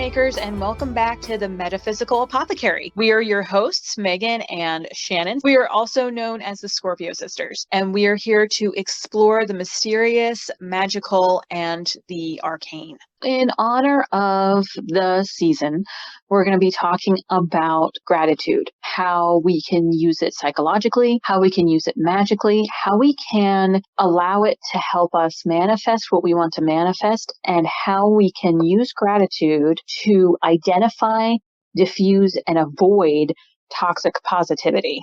makers, and welcome back to the Metaphysical Apothecary. We are your hosts, Megan and Shannon. We are also known as the Scorpio Sisters, and we are here to explore the mysterious, magical, and the arcane. In honor of the season, we're going to be talking about gratitude, how we can use it psychologically, how we can use it magically, how we can allow it to help us manifest what we want to manifest, and how we can use gratitude to identify, diffuse, and avoid toxic positivity.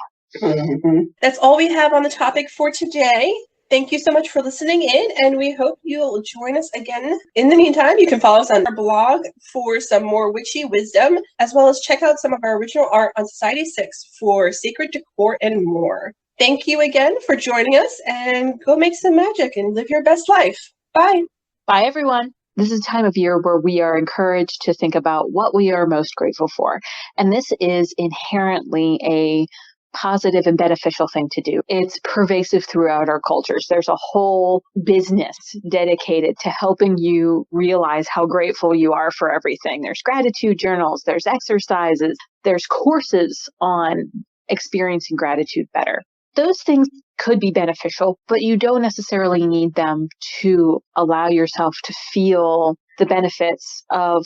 That's all we have on the topic for today. Thank you so much for listening in, and we hope you'll join us again. In the meantime, you can follow us on our blog for some more witchy wisdom, as well as check out some of our original art on Society 6 for sacred decor and more. Thank you again for joining us, and go make some magic and live your best life. Bye. Bye, everyone. This is a time of year where we are encouraged to think about what we are most grateful for. And this is inherently a positive and beneficial thing to do. It's pervasive throughout our cultures. There's a whole business dedicated to helping you realize how grateful you are for everything. There's gratitude journals, there's exercises, there's courses on experiencing gratitude better. Those things could be beneficial, but you don't necessarily need them to allow yourself to feel the benefits of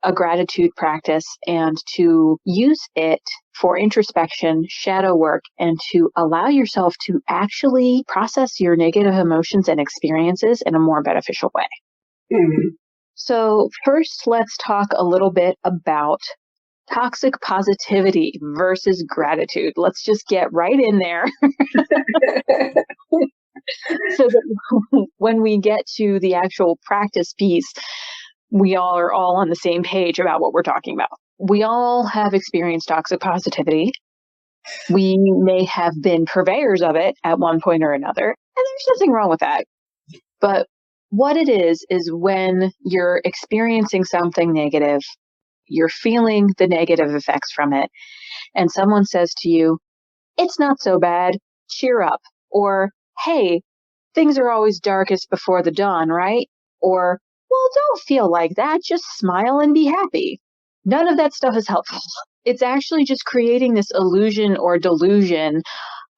a gratitude practice and to use it for introspection, shadow work, and to allow yourself to actually process your negative emotions and experiences in a more beneficial way. Mm-hmm. So first, let's talk a little bit about toxic positivity versus gratitude. Let's just get right in there. So that when we get to the actual practice piece, we all are all on the same page about what we're talking about. We all have experienced toxic positivity. We may have been purveyors of it at one point or another, and there's nothing wrong with that. But what it is when you're experiencing something negative, you're feeling the negative effects from it, and someone says to you, "It's not so bad, cheer up," or, "Hey, things are always darkest before the dawn, right?" Or, "Well, don't feel like that, just smile and be happy." None of that stuff is helpful. It's actually just creating this illusion or delusion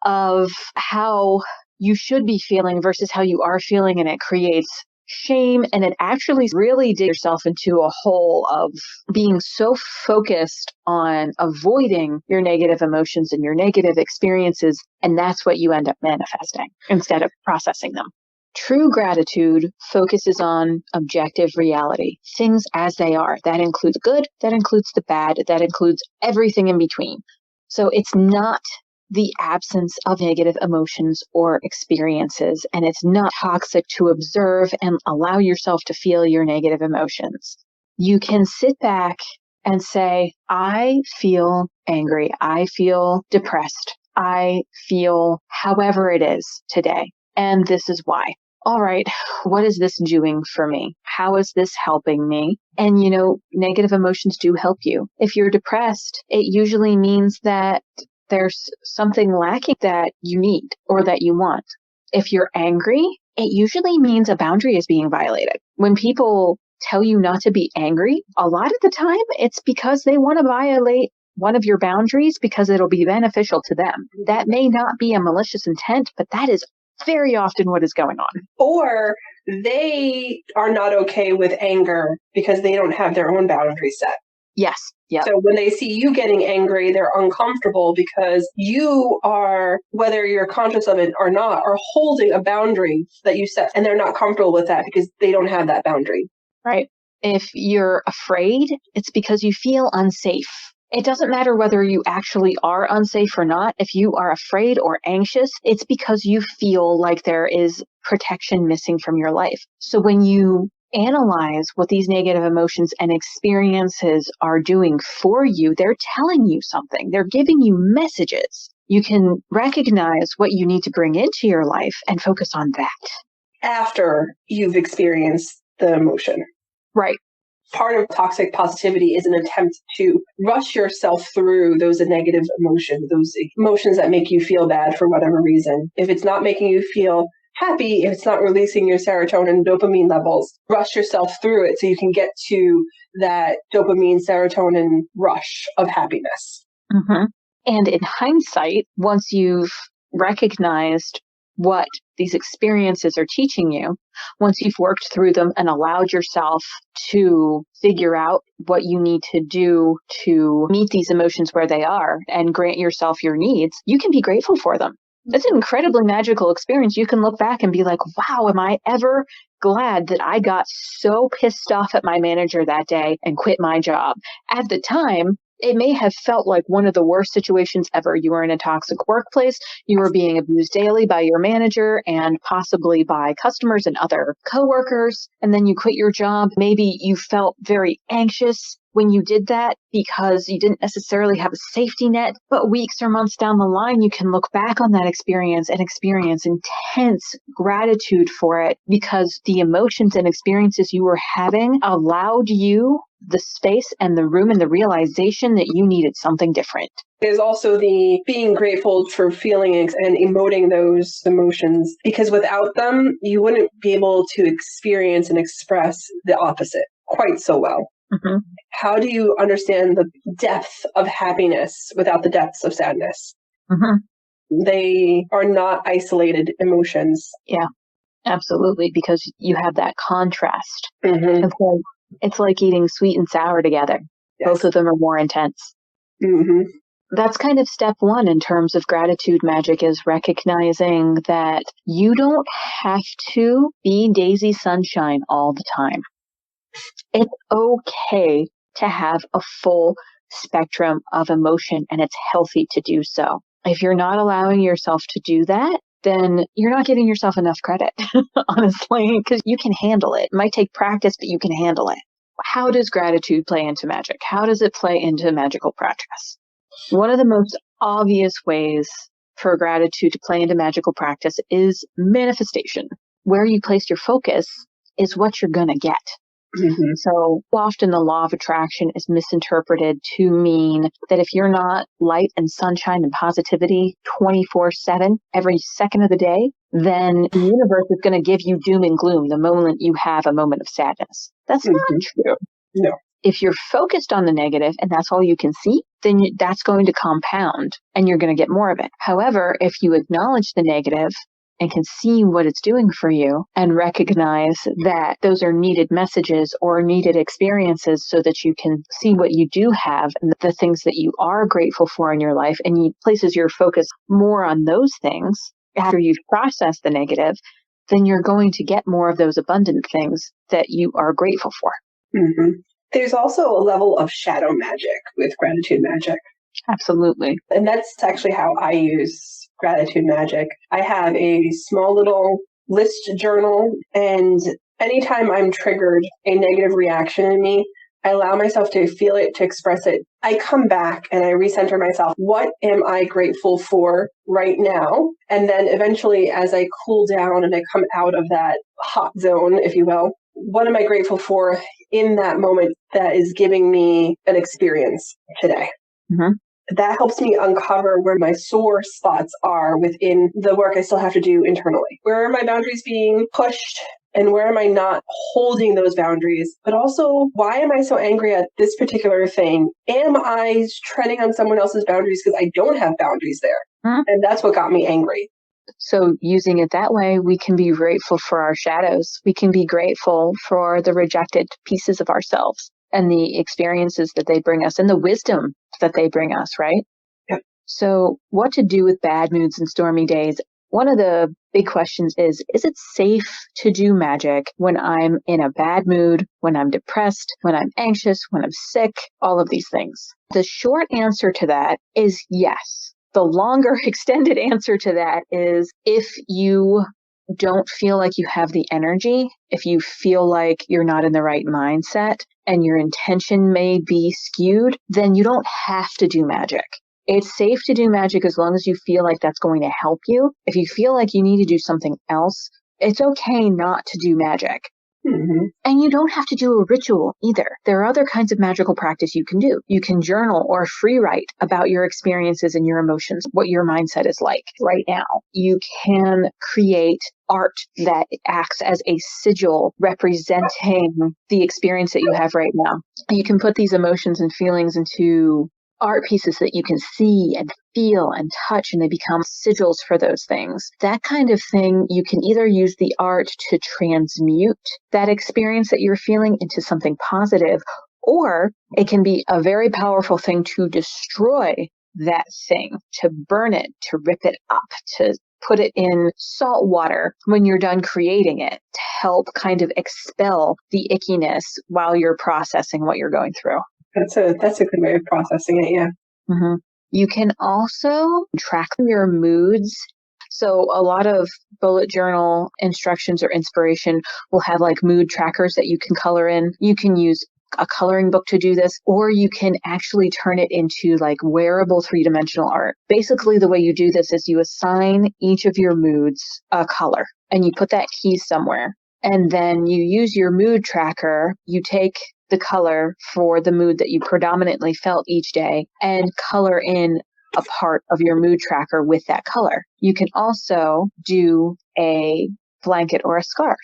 of how you should be feeling versus how you are feeling, and it creates shame, and it actually really digs yourself into a hole of being so focused on avoiding your negative emotions and your negative experiences, and that's what you end up manifesting instead of processing them. True gratitude focuses on objective reality, things as they are. That includes good, that includes the bad, that includes everything in between. So it's not the absence of negative emotions or experiences, and it's not toxic to observe and allow yourself to feel your negative emotions. You can sit back and say, "I feel angry, I feel depressed, I feel however it is today, and this is why." All right, what is this doing for me? How is this helping me? And negative emotions do help you. If you're depressed, it usually means that there's something lacking that you need or that you want. If you're angry, it usually means a boundary is being violated. When people tell you not to be angry, a lot of the time it's because they want to violate one of your boundaries because it'll be beneficial to them. That may not be a malicious intent, but that is very often what is going on. Or they are not okay with anger because they don't have their own boundaries set. Yes. Yep. So when they see you getting angry, they're uncomfortable because you are, whether you're conscious of it or not, are holding a boundary that you set, and they're not comfortable with that because they don't have that boundary. Right. If you're afraid, it's because you feel unsafe. It doesn't matter whether you actually are unsafe or not. If you are afraid or anxious, it's because you feel like there is protection missing from your life. So when you analyze what these negative emotions and experiences are doing for you, they're telling you something. They're giving you messages. You can recognize what you need to bring into your life and focus on that. After you've experienced the emotion. Right. Part of toxic positivity is an attempt to rush yourself through those negative emotions, those emotions that make you feel bad for whatever reason. If it's not making you feel happy if it's not releasing your serotonin and dopamine levels. Rush yourself through it so you can get to that dopamine, serotonin rush of happiness. Mm-hmm. And in hindsight, once you've recognized what these experiences are teaching you, once you've worked through them and allowed yourself to figure out what you need to do to meet these emotions where they are and grant yourself your needs, you can be grateful for them. It's an incredibly magical experience. You can look back and be like, wow, am I ever glad that I got so pissed off at my manager that day and quit my job? At the time, it may have felt like one of the worst situations ever. You were in a toxic workplace. You were being abused daily by your manager and possibly by customers and other coworkers. And then you quit your job. Maybe you felt very anxious when you did that because you didn't necessarily have a safety net. But weeks or months down the line, you can look back on that experience and experience intense gratitude for it because the emotions and experiences you were having allowed you the space and the room and the realization that you needed something different. There's also the being grateful for feeling and emoting those emotions, because without them, you wouldn't be able to experience and express the opposite quite so well. Mm-hmm. How do you understand the depth of happiness without the depths of sadness? Mm-hmm. They are not isolated emotions. Yeah, absolutely, because you have that contrast. Mm-hmm. It's like eating sweet and sour together. Yes. Both of them are more intense. Mm-hmm. That's kind of step one in terms of gratitude magic, is recognizing that you don't have to be daisy sunshine all the time. It's okay to have a full spectrum of emotion, and it's healthy to do so. If you're not allowing yourself to do that, then you're not giving yourself enough credit, honestly, because you can handle it. It might take practice, but you can handle it. How does gratitude play into magic? How does it play into magical practice? One of the most obvious ways for gratitude to play into magical practice is manifestation. Where you place your focus is what you're going to get. Mm-hmm. So often the law of attraction is misinterpreted to mean that if you're not light and sunshine and positivity 24/7, every second of the day, then the universe is going to give you doom and gloom the moment you have a moment of sadness. That's not true. No. If you're focused on the negative and that's all you can see, then that's going to compound and you're going to get more of it. However, if you acknowledge the negative and can see what it's doing for you and recognize that those are needed messages or needed experiences so that you can see what you do have and the things that you are grateful for in your life, and you places your focus more on those things after you've processed the negative, then you're going to get more of those abundant things that you are grateful for. Mm-hmm. There's also a level of shadow magic with gratitude magic. Absolutely. And that's actually how I use gratitude magic. I have a small little list journal, and anytime I'm triggered a negative reaction in me, I allow myself to feel it, to express it. I come back and I recenter myself. What am I grateful for right now? And then eventually, as I cool down and I come out of that hot zone, if you will, what am I grateful for in that moment that is giving me an experience today? Mm-hmm. That helps me uncover where my sore spots are within the work I still have to do internally. Where are my boundaries being pushed? And where am I not holding those boundaries? But also, why am I so angry at this particular thing? Am I treading on someone else's boundaries because I don't have boundaries there? Mm-hmm. And that's what got me angry. So using it that way, we can be grateful for our shadows. We can be grateful for the rejected pieces of ourselves and the experiences that they bring us and the wisdom that they bring us, right? Yep. So what to do with bad moods and stormy days? One of the big questions is it safe to do magic when I'm in a bad mood, when I'm depressed, when I'm anxious, when I'm sick, all of these things? The short answer to that is yes. The longer extended answer to that is if you don't feel like you have the energy, if you feel like you're not in the right mindset and your intention may be skewed, then you don't have to do magic. It's safe to do magic as long as you feel like that's going to help you. If you feel like you need to do something else, it's okay not to do magic. Mm-hmm. And you don't have to do a ritual either. There are other kinds of magical practice you can do. You can journal or free write about your experiences and your emotions, what your mindset is like right now. You can create art that acts as a sigil representing the experience that you have right now. You can put these emotions and feelings into art pieces that you can see and feel and touch, and they become sigils for those things. That kind of thing, you can either use the art to transmute that experience that you're feeling into something positive, or it can be a very powerful thing to destroy that thing, to burn it, to rip it up, to put it in salt water when you're done creating it, to help kind of expel the ickiness while you're processing what you're going through. That's a good way of processing it, yeah. Mm-hmm. You can also track your moods. So a lot of bullet journal instructions or inspiration will have like mood trackers that you can color in. You can use a coloring book to do this, or you can actually turn it into like wearable 3-dimensional art. Basically, the way you do this is you assign each of your moods a color and you put that key somewhere. And then you use your mood tracker. You take the color for the mood that you predominantly felt each day and color in a part of your mood tracker with that color. You can also do a blanket or a scarf.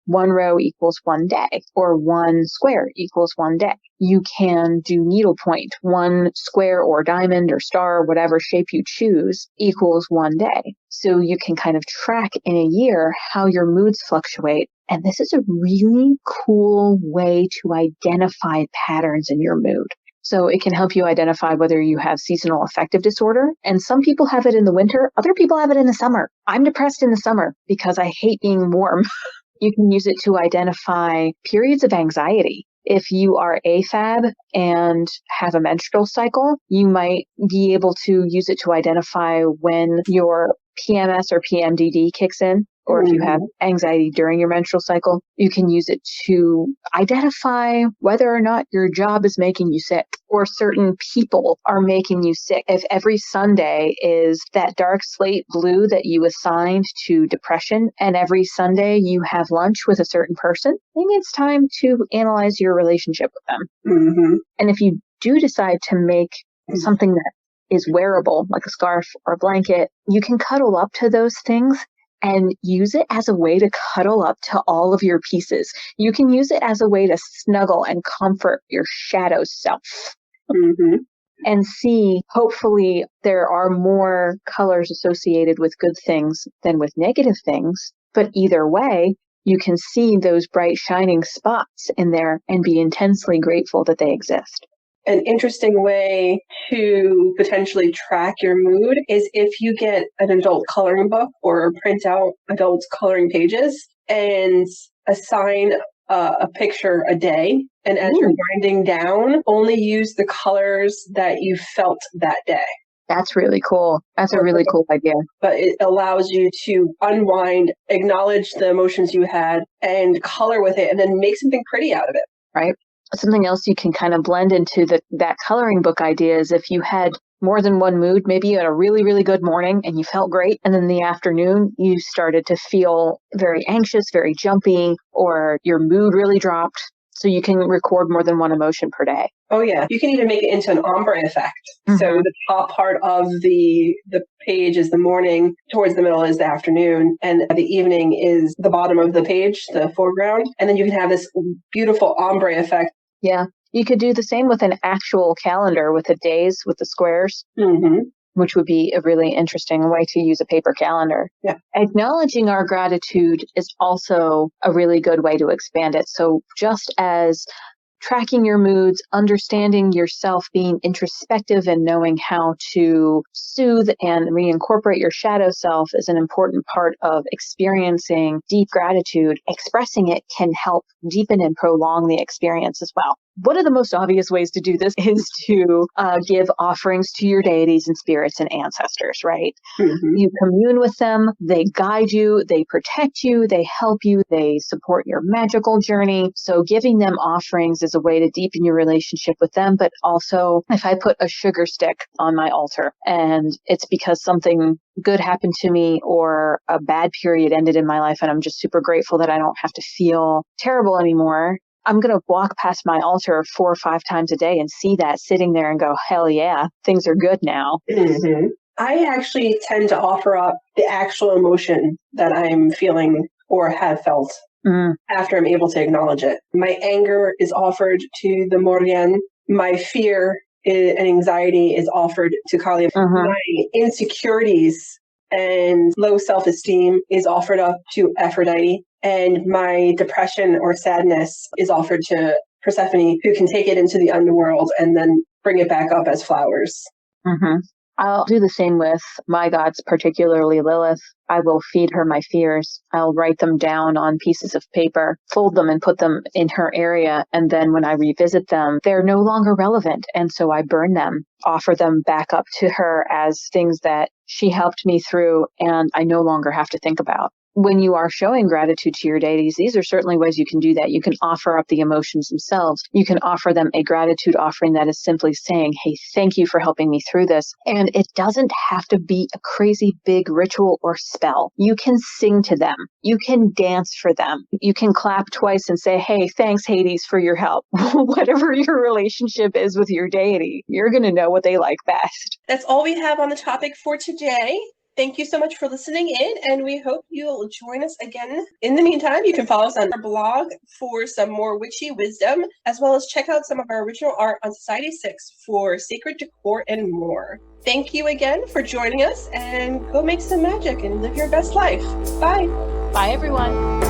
1 row equals 1 day, or 1 square equals 1 day. You can do needlepoint. 1 square or diamond or star, whatever shape you choose, equals 1 day. So you can kind of track in a year how your moods fluctuate. And this is a really cool way to identify patterns in your mood. So it can help you identify whether you have seasonal affective disorder. And some people have it in the winter. Other people have it in the summer. I'm depressed in the summer because I hate being warm. You can use it to identify periods of anxiety. If you are AFAB and have a menstrual cycle, you might be able to use it to identify when your PMS or PMDD kicks in, or if you have anxiety during your menstrual cycle. You can use it to identify whether or not your job is making you sick or certain people are making you sick. If every Sunday is that dark slate blue that you assigned to depression, and every Sunday you have lunch with a certain person, maybe it's time to analyze your relationship with them. Mm-hmm. And if you do decide to make something that is wearable, like a scarf or a blanket, you can cuddle up to those things and use it as a way to cuddle up to all of your pieces. You can use it as a way to snuggle and comfort your shadow self. Mm-hmm. And see, hopefully, there are more colors associated with good things than with negative things. But either way, you can see those bright, shining spots in there and be intensely grateful that they exist. An interesting way to potentially track your mood is if you get an adult coloring book or print out adult coloring pages and assign a picture a day. And as you're winding down, only use the colors that you felt that day. That's really cool. That's a really cool idea. But it allows you to unwind, acknowledge the emotions you had, and color with it, and then make something pretty out of it. Right. Something else you can kind of blend into that coloring book idea is if you had more than one mood, maybe you had a really, really good morning and you felt great. And then in the afternoon, you started to feel very anxious, very jumpy, or your mood really dropped. So you can record more than one emotion per day. Oh, yeah. You can even make it into an ombre effect. Mm-hmm. So the top part of the page is the morning, towards the middle is the afternoon, and the evening is the bottom of the page, the foreground. And then you can have this beautiful ombre effect. Yeah. You could do the same with an actual calendar with the days, with the squares. Mm-hmm. Which would be a really interesting way to use a paper calendar. Yeah. Acknowledging our gratitude is also a really good way to expand it. So just as tracking your moods, understanding yourself, being introspective and knowing how to soothe and reincorporate your shadow self is an important part of experiencing deep gratitude. Expressing it can help deepen and prolong the experience as well. One of the most obvious ways to do this is to give offerings to your deities and spirits and ancestors, right? Mm-hmm. You commune with them, they guide you, they protect you, they help you, they support your magical journey. So giving them offerings is a way to deepen your relationship with them. But also, if I put a sugar stick on my altar and it's because something good happened to me or a bad period ended in my life and I'm just super grateful that I don't have to feel terrible anymore, I'm going to walk past my altar 4 or 5 times a day and see that sitting there and go, hell yeah, things are good now. Mm-hmm. I actually tend to offer up the actual emotion that I'm feeling or have felt after I'm able to acknowledge it. My anger is offered to the Morrigan. My fear and anxiety is offered to Kali. My insecurities and low self-esteem is offered up to Aphrodite. And my depression or sadness is offered to Persephone, who can take it into the underworld and then bring it back up as flowers. I'll do the same with my gods, particularly Lilith. I will feed her my fears. I'll write them down on pieces of paper, fold them and put them in her area. And then when I revisit them, they're no longer relevant. And so I burn them, offer them back up to her as things that she helped me through and I no longer have to think about. When you are showing gratitude to your deities, these are certainly ways you can do that. You can offer up the emotions themselves. You can offer them a gratitude offering that is simply saying, hey, thank you for helping me through this. And it doesn't have to be a crazy big ritual or spell. You can sing to them. You can dance for them. You can clap twice and say, hey, thanks, Hades, for your help. Whatever your relationship is with your deity, you're going to know what they like best. That's all we have on the topic for today. Thank you so much for listening in, and we hope you'll join us again. In the meantime, you can follow us on our blog for some more witchy wisdom, as well as check out some of our original art on Society 6 for sacred decor and more. Thank you again for joining us, and go make some magic and live your best life. Bye. Bye, everyone.